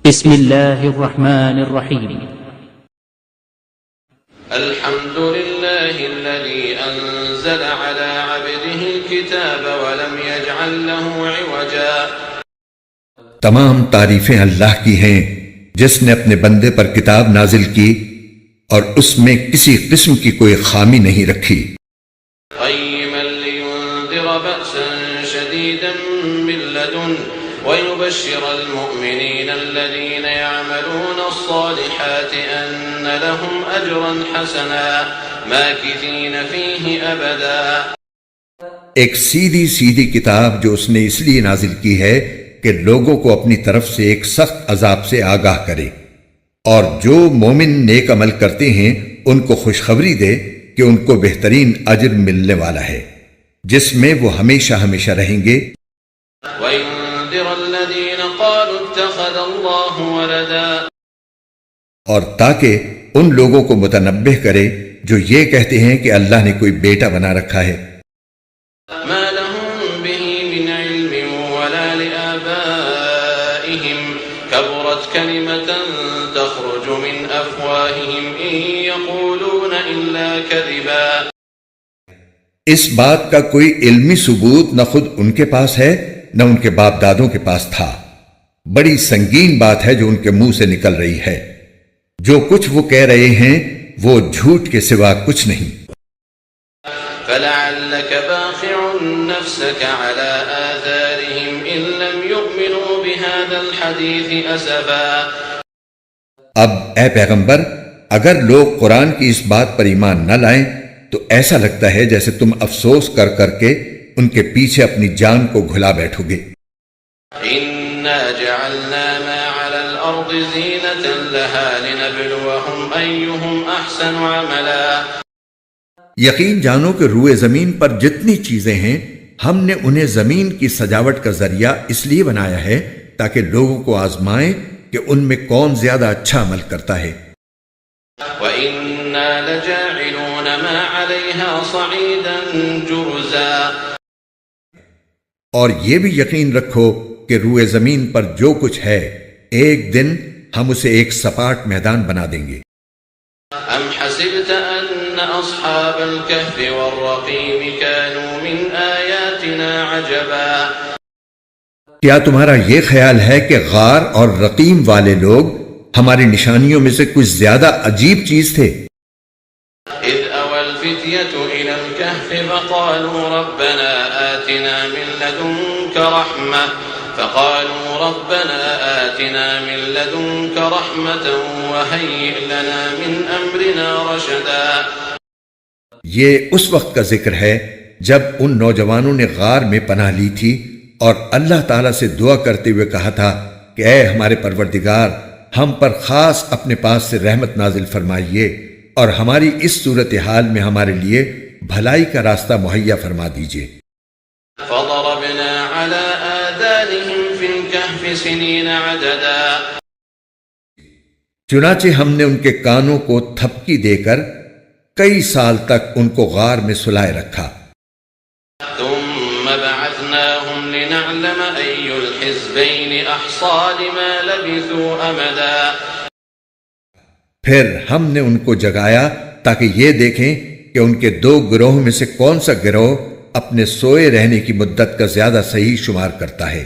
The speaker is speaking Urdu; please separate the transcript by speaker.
Speaker 1: بسم الله الرحمن الرحيم.
Speaker 2: الحمد لله الذي أنزل على عبده الكتاب ولم يجعل له عوجا.
Speaker 3: تمام تعریفیں اللہ کی ہیں جس نے اپنے بندے پر کتاب نازل کی اور اس میں کسی قسم کی کوئی خامی نہیں رکھی.
Speaker 2: قيما لينذر بأسا شديدا من لدن ويبشر المؤمنين الذين يعملون الصالحات أن لهم أجرا حسنا ماكثين فيه أبدا.
Speaker 3: ایک سیدھی سیدھی کتاب جو اس نے اس لیے نازل کی ہے کہ لوگوں کو اپنی طرف سے ایک سخت عذاب سے آگاہ کرے، اور جو مومن نیک عمل کرتے ہیں ان کو خوشخبری دے کہ ان کو بہترین اجر ملنے والا ہے جس میں وہ ہمیشہ ہمیشہ رہیں گے.
Speaker 2: وَيُنذِرَ الَّذِينَ قَالُوا اتَّخَذَ اللَّهُ وَلَدًا.
Speaker 3: اور تاکہ ان لوگوں کو متنبہ کرے جو یہ کہتے ہیں کہ اللہ نے کوئی بیٹا بنا رکھا ہے.
Speaker 2: مَا لَهُم بِهِ مِنْ عِلْمٍ وَلَا لِآبَائِهِمْ كَبُرَتْ كَلِمَةً تَخْرُجُ مِنْ أَفْوَاهِهِمْ إِنْ يَقُولُونَ إِلَّا كَذِبًا.
Speaker 3: اس بات کا کوئی علمی ثبوت نہ خود ان کے پاس ہے نہ ان کے باپ دادوں کے پاس تھا. بڑی سنگین بات ہے جو ان کے منہ سے نکل رہی ہے. جو کچھ وہ کہہ رہے ہیں وہ جھوٹ کے سوا کچھ نہیں.
Speaker 2: فَلَعَلَّكَ بَاخِعٌ نَفْسَكَ عَلَىٰ آثَارِهِمْ إِن لَّمْ يُؤْمِنُوا بِهَٰذَا الْحَدِيثِ أَسَفًا.
Speaker 3: اب اے پیغمبر، اگر لوگ قرآن کی اس بات پر ایمان نہ لائیں تو ایسا لگتا ہے جیسے تم افسوس کر کر کے ان کے پیچھے اپنی جان کو گھلا بیٹھو گے.
Speaker 2: إِنَّا جَعَلْنَا مَا عَلَى الْأَرْضِ زِينَةً لَهَا لِنَبْلُوَهُمْ أَيُّهُمْ أَحْسَنُ عَمَلًا.
Speaker 3: یقین جانو کہ روئے زمین پر جتنی چیزیں ہیں ہم نے انہیں زمین کی سجاوٹ کا ذریعہ اس لیے بنایا ہے تاکہ لوگوں کو آزمائیں کہ ان میں کون زیادہ اچھا عمل کرتا ہے.
Speaker 2: وَإِنَّا لَجَاعِلُونَ مَا عَلَيْهَا صَعِيدًا جُرُزًا.
Speaker 3: اور یہ بھی یقین رکھو کہ روئے زمین پر جو کچھ ہے ایک دن ہم اسے ایک سپاٹ میدان بنا دیں گے.
Speaker 2: أَمْ حَسِبْتَ أَنَّ أَصْحَابَ الْكَهْفِ وَالرَّقِيمِ كَانُوا مِنْ آيَاتِنَا عَجَبًا.
Speaker 3: کیا تمہارا یہ خیال ہے کہ غار اور رقیم والے لوگ ہماری نشانیوں میں سے کچھ زیادہ عجیب چیز تھے؟
Speaker 2: إِذْ أَوَى الْفِتْيَةُ إِلَى الْكَهْفِ فَقَالُوا رَبَّنَا آتِنَا مِن لَّدُنكَ رَحْمَةً وَهَيِّئْ لَنَا مِنْ أَمْرِنَا رَشَدًا.
Speaker 3: یہ اس وقت کا ذکر ہے جب ان نوجوانوں نے غار میں پناہ لی تھی اور اللہ تعالیٰ سے دعا کرتے ہوئے کہا تھا کہ اے ہمارے پروردگار، ہم پر خاص اپنے پاس سے رحمت نازل فرمائیے اور ہماری اس صورتحال میں ہمارے لیے بھلائی کا راستہ مہیا فرما دیجیے.
Speaker 2: فَضَرَبْنَا عَلَىٰ آذَانِهِمْ فِي الْكَهْفِ سِنِينَ عَدَدًا.
Speaker 3: چنانچہ ہم نے ان کے کانوں کو تھپکی دے کر کئی سال تک ان کو غار میں سلائے رکھا.
Speaker 2: ثُمَّ بَعَثْنَاهُمْ لِنَعْلَمَ أَيُّ الْحِزْبَيْنِ أَحْصَىٰ لِمَا لَبِثُوا أَمَدًا.
Speaker 3: پھر ہم نے ان کو جگایا تاکہ یہ دیکھیں کہ ان کے دو گروہوں میں سے کون سا گروہ اپنے سوئے رہنے کی مدت کا زیادہ صحیح شمار کرتا ہے.